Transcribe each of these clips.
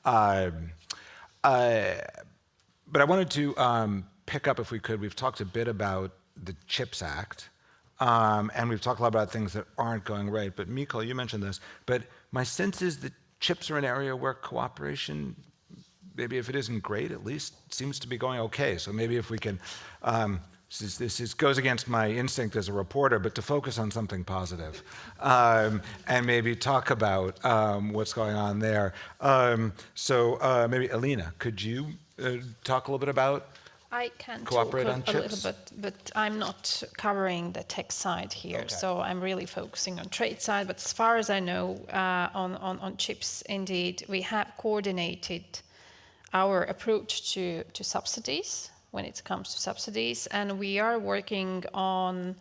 Um, uh, but I wanted to pick up, if we could. We've talked a bit about the CHIPS Act, and we've talked a lot about things that aren't going right. But Mikhail, you mentioned this. But my sense is that chips are an area where cooperation, maybe if it isn't great, at least seems to be going okay. So maybe if we can, this goes against my instinct as a reporter, but to focus on something positive, and maybe talk about what's going on there. So maybe Alina, could you talk a little bit about I can cooperate talk on a little chips? bit, but I'm not covering the tech side here, Okay. so I'm really focusing on trade side. But as far as I know, on chips, indeed, we have coordinated our approach to subsidies when it comes to subsidies, and we are working on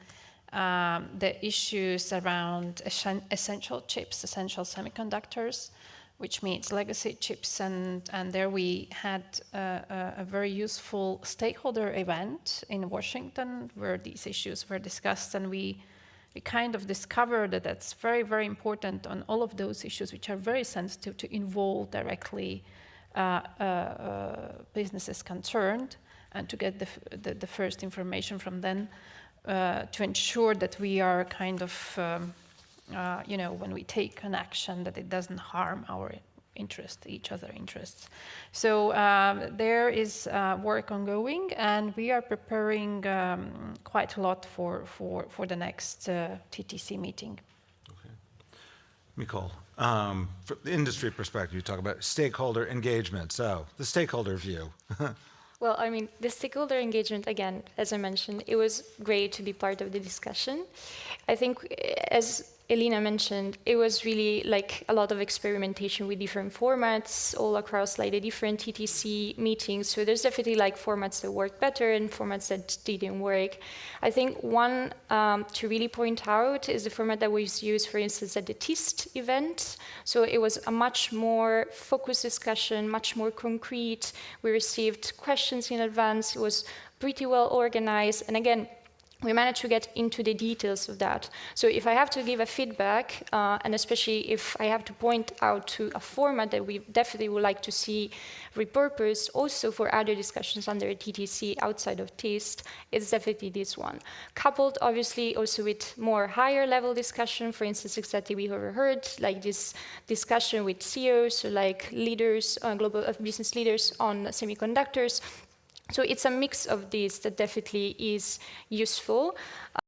the issues around essential chips, essential semiconductors, which means legacy chips, and there we had a very useful stakeholder event in Washington where these issues were discussed, and we kind of discovered that that's very, very important on all of those issues which are very sensitive to involve directly businesses concerned, and to get the first information from them to ensure that we are kind of when we take an action, that it doesn't harm our interest, each other interests. So there is work ongoing, and we are preparing quite a lot for the next TTC meeting. Okay. Mikhail, from the industry perspective, you talk about stakeholder engagement. So the stakeholder view. Well, I mean, the stakeholder engagement, again, as I mentioned, it was great to be part of the discussion. I think, as Elina mentioned, it was really like a lot of experimentation with different formats all across like the different TTC meetings. So there's definitely like formats that work better and formats that didn't work. I think one to really point out is the format that was used, for instance, at the TIST event. So it was a much more focused discussion, much more concrete. We received questions in advance. It was pretty well organized. And again, we managed to get into the details of that. So if I have to give a feedback, and especially if I have to point out to a format that we definitely would like to see repurposed also for other discussions under TTC outside of TIST, it's definitely this one. Coupled, obviously, also with more higher level discussion, for instance, exactly we overheard, like this discussion with CEOs, so like leaders, global business leaders on semiconductors. So it's a mix of these that definitely is useful.